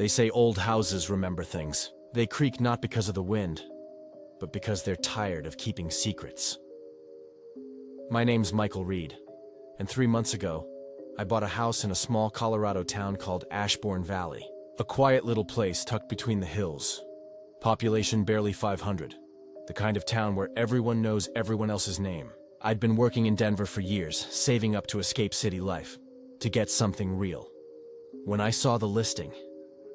They say old houses remember things. They creak not because of the wind, but because they're tired of keeping secrets. My name's Michael Reed, and 3 months ago, I bought a house in a small Colorado town called Ashbourne Valley. A quiet little place tucked between the hills. Population barely 500. The kind of town where everyone knows everyone else's name. I'd been working in Denver for years, saving up to escape city life, to get something real. When I saw the listing,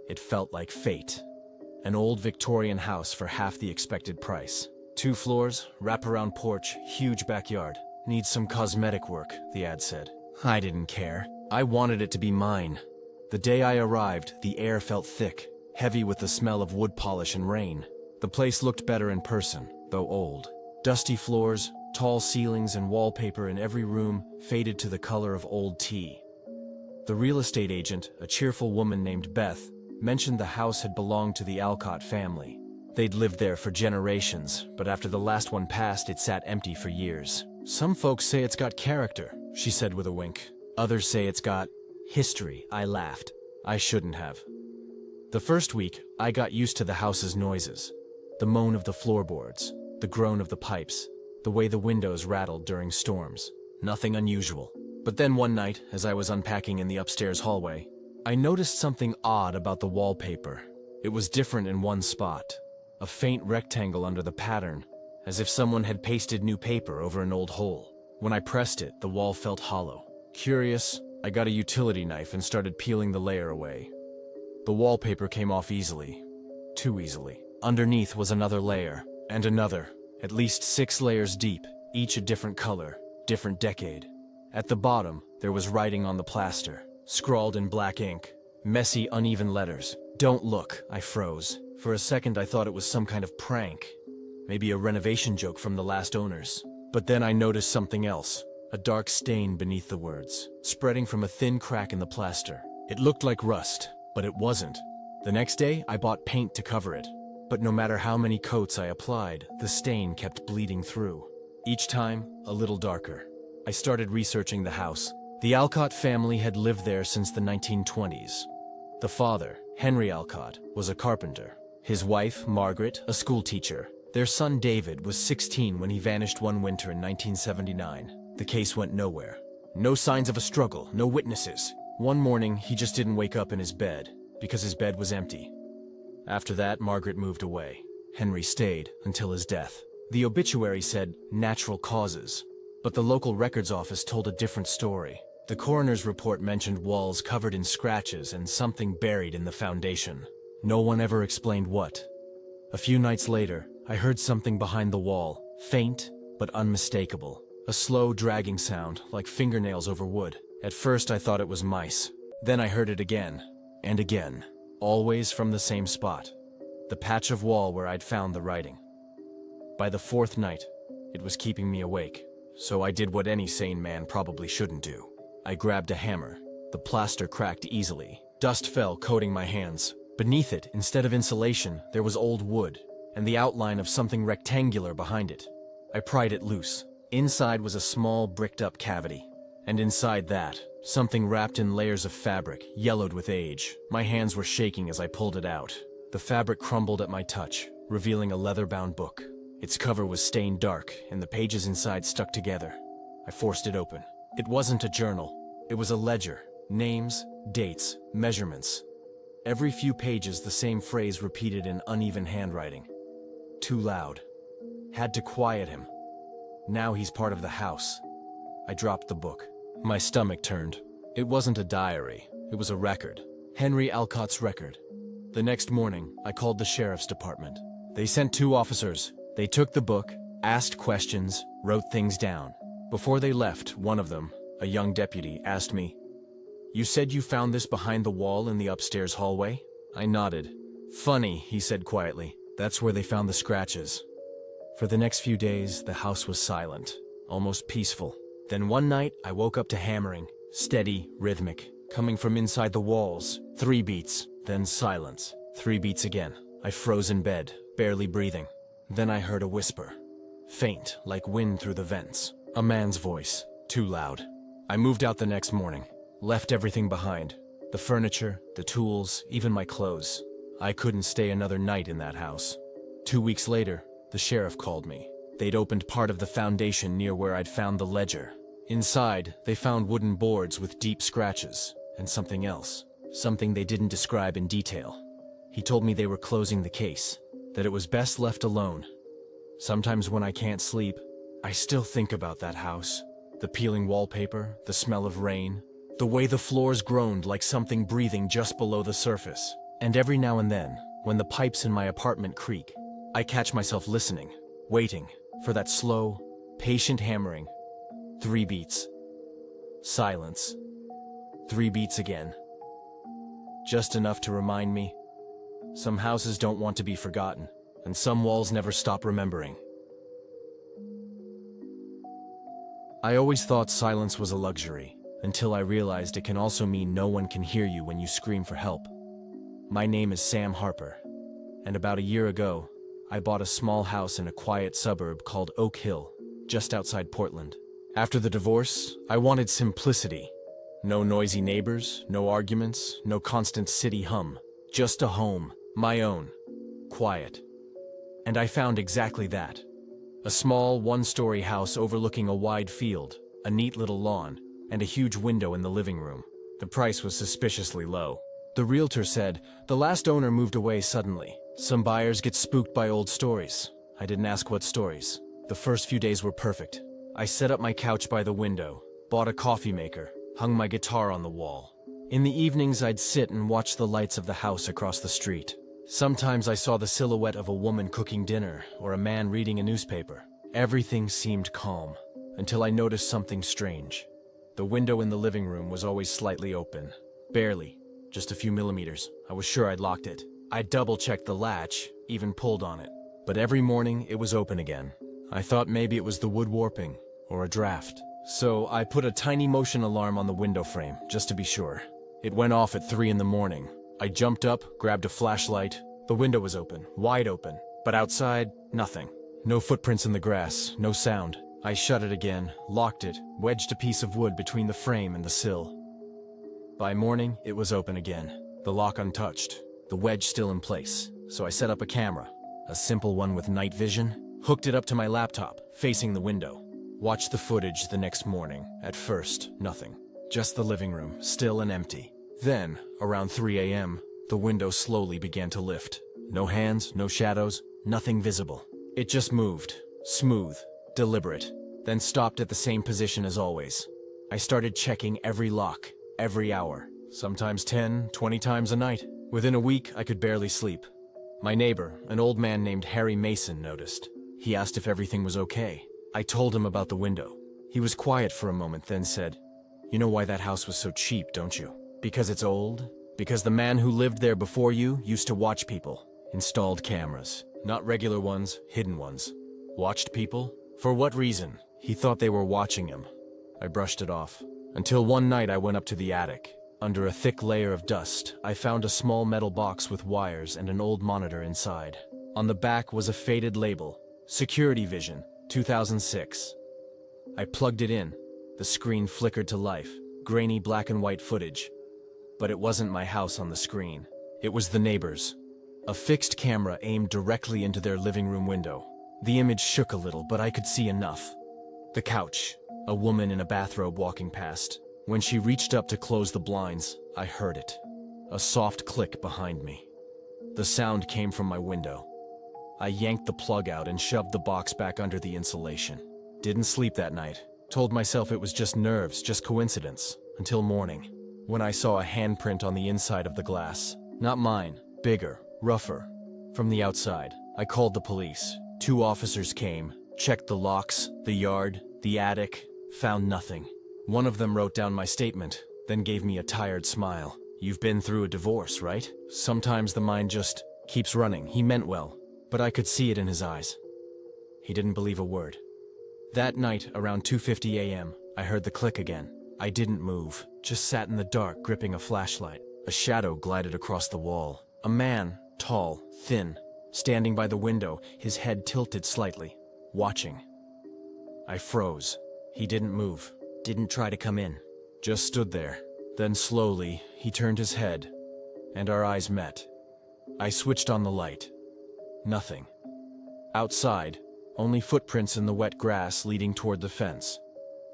it felt like fate. An old Victorian house for half the expected price. 2 floors, wraparound porch, huge backyard. Needs some cosmetic work, the ad said. I didn't care. I wanted it to be mine. The day I arrived, the air felt thick, heavy with the smell of wood polish and rain. The place looked better in person, though old. Dusty floors, tall ceilings, and wallpaper in every room faded to the color of old tea. The real estate agent, a cheerful woman named Beth, mentioned the house had belonged to the Alcott family. They'd lived there for generations, but after the last one passed, it sat empty for years. Some folks say it's got character, she said with a wink. Others say it's got history. I laughed. I shouldn't have. The first week, I got used to the house's noises. The moan of the floorboards, the groan of the pipes, the way the windows rattled during storms. Nothing unusual. But then one night, as I was unpacking in the upstairs hallway, I noticed something odd about the wallpaper. It was different in one spot. A faint rectangle under the pattern, as if someone had pasted new paper over an old hole. When I pressed it, the wall felt hollow. Curious, I got a utility knife and started peeling the layer away. The wallpaper came off easily. Too easily. Underneath was another layer, and another, at least 6 layers deep, each a different color, different decade. At the bottom, there was writing on the plaster, scrawled in black ink. Messy, uneven letters. Don't look, I froze. For a second I thought it was some kind of prank. Maybe a renovation joke from the last owners. But then I noticed something else. A dark stain beneath the words, spreading from a thin crack in the plaster. It looked like rust, but it wasn't. The next day, I bought paint to cover it. But no matter how many coats I applied, the stain kept bleeding through. Each time, a little darker. I started researching the house. The Alcott family had lived there since the 1920s. The father, Henry Alcott, was a carpenter. His wife, Margaret, a schoolteacher. Their son David was 16 when he vanished one winter in 1979. The case went nowhere. No signs of a struggle, no witnesses. One morning, he just didn't wake up in his bed, because his bed was empty. After that, Margaret moved away. Henry stayed until his death. The obituary said natural causes, but the local records office told a different story. The coroner's report mentioned walls covered in scratches and something buried in the foundation. No one ever explained what. A few nights later, I heard something behind the wall, faint but unmistakable. A slow, dragging sound, like fingernails over wood. At first I thought it was mice. Then I heard it again, and again, always from the same spot. The patch of wall where I'd found the writing. By the 4th night, it was keeping me awake, so I did what any sane man probably shouldn't do. I grabbed a hammer. The plaster cracked easily. Dust fell, coating my hands. Beneath it, instead of insulation, there was old wood, and the outline of something rectangular behind it. I pried it loose. Inside was a small, bricked-up cavity. And inside that, something wrapped in layers of fabric, yellowed with age. My hands were shaking as I pulled it out. The fabric crumbled at my touch, revealing a leather-bound book. Its cover was stained dark, and the pages inside stuck together. I forced it open. It wasn't a journal. It was a ledger. Names, dates, measurements. Every few pages, the same phrase repeated in uneven handwriting. Too loud. Had to quiet him. Now he's part of the house. I dropped the book. My stomach turned. It wasn't a diary. It was a record. Henry Alcott's record. The next morning, I called the sheriff's department. They sent 2 officers. They took the book, asked questions, wrote things down. Before they left, one of them, a young deputy, asked me, "You said you found this behind the wall in the upstairs hallway?" I nodded. "Funny," he said quietly. "That's where they found the scratches." For the next few days, the house was silent, almost peaceful. Then one night, I woke up to hammering, steady, rhythmic, coming from inside the walls. 3 beats, then silence. 3 beats again. I froze in bed, barely breathing. Then I heard a whisper. Faint, like wind through the vents. A man's voice, too loud. I moved out the next morning, left everything behind. The furniture, the tools, even my clothes. I couldn't stay another night in that house. 2 weeks later, the sheriff called me. They'd opened part of the foundation near where I'd found the ledger. Inside, they found wooden boards with deep scratches, and something else. Something they didn't describe in detail. He told me they were closing the case, that it was best left alone. Sometimes when I can't sleep, I still think about that house. The peeling wallpaper, the smell of rain, the way the floors groaned like something breathing just below the surface. And every now and then, when the pipes in my apartment creak, I catch myself listening, waiting for that slow, patient hammering. 3 beats. Silence. 3 beats again. Just enough to remind me. Some houses don't want to be forgotten, and some walls never stop remembering. I always thought silence was a luxury, until I realized it can also mean no one can hear you when you scream for help. My name is Sam Harper, and about a year ago, I bought a small house in a quiet suburb called Oak Hill, just outside Portland. After the divorce, I wanted simplicity. No noisy neighbors, no arguments, no constant city hum. Just a home, my own. Quiet. And I found exactly that. A small, one-story house overlooking a wide field, a neat little lawn, and a huge window in the living room. The price was suspiciously low. The realtor said, the last owner moved away suddenly. Some buyers get spooked by old stories. I didn't ask what stories. The first few days were perfect. I set up my couch by the window, bought a coffee maker, hung my guitar on the wall. In the evenings, I'd sit and watch the lights of the house across the street. Sometimes I saw the silhouette of a woman cooking dinner or a man reading a newspaper. Everything seemed calm, until I noticed something strange. The window in the living room was always slightly open. Barely, just a few millimeters. I was sure I'd locked it. I double-checked the latch, even pulled on it. But every morning, it was open again. I thought maybe it was the wood warping, or a draft. So I put a tiny motion alarm on the window frame, just to be sure. It went off at 3 in the morning. I jumped up, grabbed a flashlight. The window was open, wide open. But outside, nothing. No footprints in the grass, no sound. I shut it again, locked it, wedged a piece of wood between the frame and the sill. By morning, it was open again. The lock untouched, the wedge still in place. So I set up a camera, a simple one with night vision, hooked it up to my laptop, facing the window. Watched the footage the next morning. At first, nothing. Just the living room, still and empty. Then, around 3 a.m., the window slowly began to lift. No hands, no shadows, nothing visible. It just moved, smooth, deliberate, then stopped at the same position as always. I started checking every lock, every hour, sometimes 10, 20 times a night. Within a week, I could barely sleep. My neighbor, an old man named Harry Mason, noticed. He asked if everything was okay. I told him about the window. He was quiet for a moment, then said, "You know why that house was so cheap, don't you? Because it's old? Because the man who lived there before you used to watch people. Installed cameras. Not regular ones, hidden ones. Watched people? For what reason? He thought they were watching him." I brushed it off. Until one night I went up to the attic. Under a thick layer of dust, I found a small metal box with wires and an old monitor inside. On the back was a faded label, Security Vision, 2006. I plugged it in. The screen flickered to life, grainy black and white footage. But it wasn't my house on the screen. It was the neighbors. A fixed camera aimed directly into their living room window. The image shook a little, but I could see enough. The couch, a woman in a bathrobe walking past. When she reached up to close the blinds, I heard it. A soft click behind me. The sound came from my window. I yanked the plug out and shoved the box back under the insulation. Didn't sleep that night. Told myself it was just nerves, just coincidence, until morning, when I saw a handprint on the inside of the glass. Not mine, bigger, rougher. From the outside, I called the police. 2 officers came, checked the locks, the yard, the attic, found nothing. One of them wrote down my statement, then gave me a tired smile. "You've been through a divorce, right? Sometimes the mind just keeps running." He meant well, but I could see it in his eyes. He didn't believe a word. That night, around 2:50 a.m., I heard the click again. I didn't move, just sat in the dark gripping a flashlight. A shadow glided across the wall. A man, tall, thin, standing by the window, his head tilted slightly, watching. I froze. He didn't move. Didn't try to come in. Just stood there. Then slowly, he turned his head, and our eyes met. I switched on the light. Nothing. Outside, only footprints in the wet grass leading toward the fence.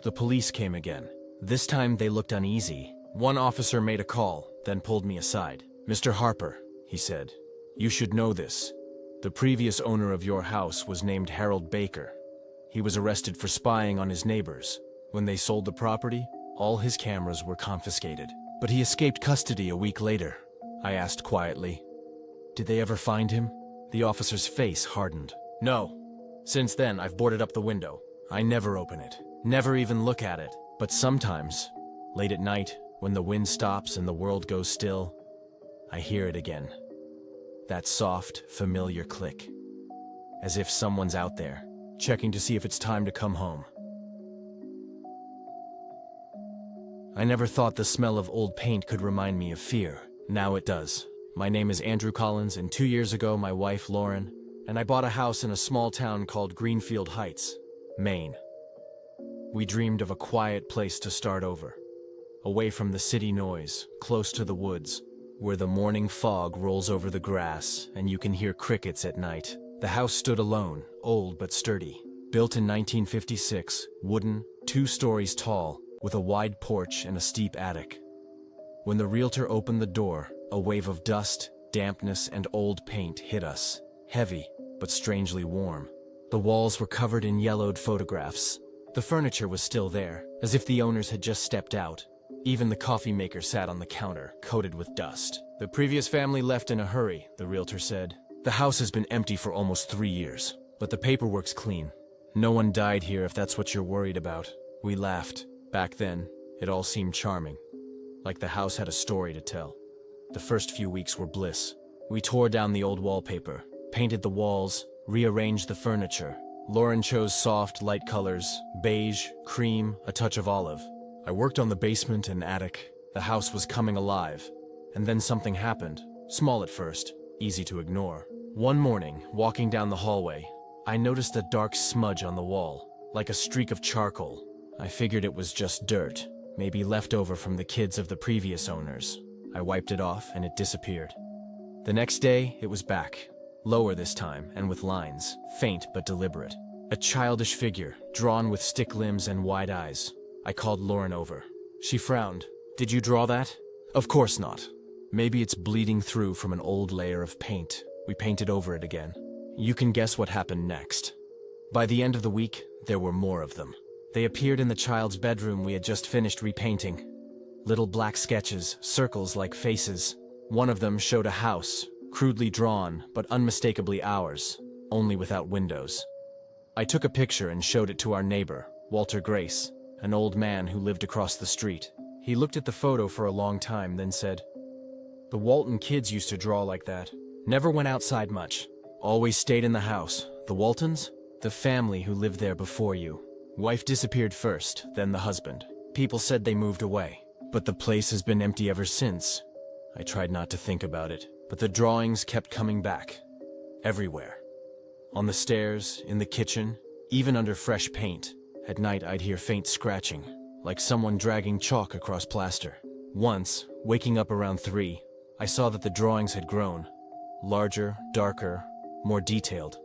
The police came again. This time they looked uneasy. One officer made a call, then pulled me aside. "Mr. Harper," he said, "you should know this. The previous owner of your house was named Harold Baker. He was arrested for spying on his neighbors. When they sold the property, all his cameras were confiscated. But he escaped custody a week later." I asked quietly, "Did they ever find him?" The officer's face hardened. "No. Since then, I've boarded up the window. I never open it, never even look at it. But sometimes, late at night, when the wind stops and the world goes still, I hear it again. That soft, familiar click. As if someone's out there, checking to see if it's time to come home." I never thought the smell of old paint could remind me of fear. Now it does. My name is Andrew Collins, and 2 years ago my wife, Lauren, and I bought a house in a small town called Greenfield Heights, Maine. We dreamed of a quiet place to start over, away from the city noise, close to the woods, where the morning fog rolls over the grass and you can hear crickets at night. The house stood alone, old but sturdy. Built in 1956, wooden, 2 stories tall, with a wide porch and a steep attic. When the realtor opened the door, a wave of dust, dampness, and old paint hit us, heavy but strangely warm. The walls were covered in yellowed photographs. The furniture was still there, as if the owners had just stepped out. Even the coffee maker sat on the counter, coated with dust. "The previous family left in a hurry," the realtor said. "The house has been empty for almost 3 years, but the paperwork's clean. No one died here if that's what you're worried about." We laughed. Back then, it all seemed charming, like the house had a story to tell. The first few weeks were bliss. We tore down the old wallpaper, painted the walls, rearranged the furniture. Lauren chose soft, light colors, beige, cream, a touch of olive. I worked on the basement and attic. The house was coming alive. And then something happened, small at first, easy to ignore. One morning, walking down the hallway, I noticed a dark smudge on the wall, like a streak of charcoal. I figured it was just dirt, maybe left over from the kids of the previous owners. I wiped it off and it disappeared. The next day, it was back. Lower this time, and with lines, faint but deliberate. A childish figure, drawn with stick limbs and wide eyes. I called Lauren over. She frowned. "Did you draw that?" "Of course not. Maybe it's bleeding through from an old layer of paint." We painted over it again. You can guess what happened next. By the end of the week, there were more of them. They appeared in the child's bedroom we had just finished repainting. Little black sketches, circles like faces. One of them showed a house, crudely drawn, but unmistakably ours, only without windows. I took a picture and showed it to our neighbor, Walter Grace, an old man who lived across the street. He looked at the photo for a long time, then said, "The Walton kids used to draw like that. Never went outside much. Always stayed in the house. The Waltons? The family who lived there before you. Wife disappeared first, then the husband. People said they moved away. But the place has been empty ever since." I tried not to think about it, but the drawings kept coming back. Everywhere. On the stairs, in the kitchen, even under fresh paint. At night I'd hear faint scratching, like someone dragging chalk across plaster. Once, waking up around 3, I saw that the drawings had grown. Larger, darker, more detailed.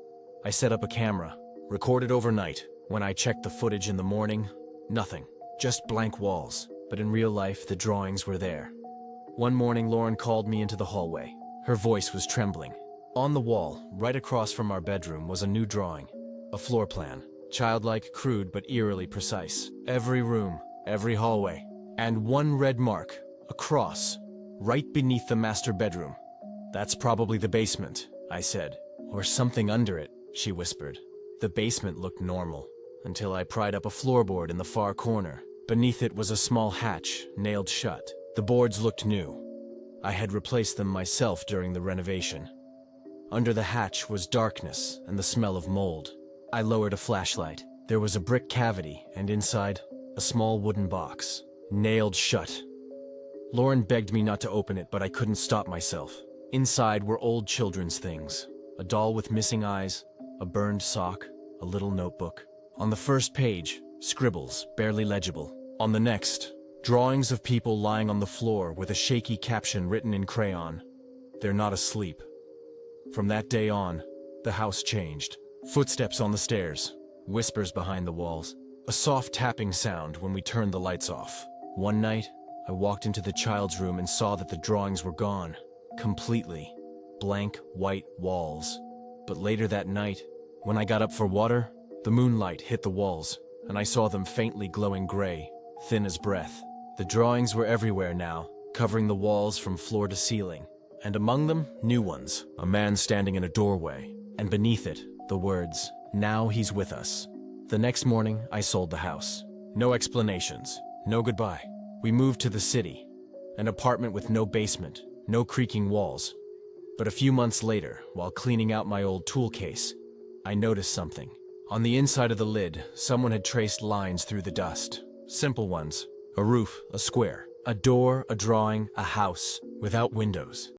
I set up a camera, recorded overnight. When I checked the footage in the morning, nothing. Just blank walls. But in real life, the drawings were there. One morning, Lauren called me into the hallway. Her voice was trembling. On the wall, right across from our bedroom, was a new drawing. A floor plan. Childlike, crude, but eerily precise. Every room, every hallway. And one red mark, a cross, right beneath the master bedroom. "That's probably the basement," I said. "Or something under it," she whispered. The basement looked normal, until I pried up a floorboard in the far corner. Beneath it was a small hatch, nailed shut. The boards looked new. I had replaced them myself during the renovation. Under the hatch was darkness and the smell of mold. I lowered a flashlight. There was a brick cavity, and inside, a small wooden box, nailed shut. Lauren begged me not to open it, but I couldn't stop myself. Inside were old children's things. A doll with missing eyes, a burned sock, a little notebook. On the first page, scribbles, barely legible. On the next, Drawings of people lying on the floor with a shaky caption written in crayon. "They're not asleep." From that day on, the house changed. Footsteps on the stairs, whispers behind the walls, a soft tapping sound when we turned the lights off. One night, I walked into the child's room and saw that the drawings were gone. Completely. Blank, white walls. But later that night, when I got up for water, the moonlight hit the walls, and I saw them faintly glowing gray, thin as breath. The drawings were everywhere now, covering the walls from floor to ceiling. And among them, new ones. A man standing in a doorway, and beneath it, the words, "Now he's with us." The next morning, I sold the house. No explanations, no goodbye. We moved to the city, an apartment with no basement, no creaking walls. But a few months later, while cleaning out my old tool case, I noticed something. On the inside of the lid, someone had traced lines through the dust. Simple ones. A roof, a square, a door, a drawing, a house, without windows.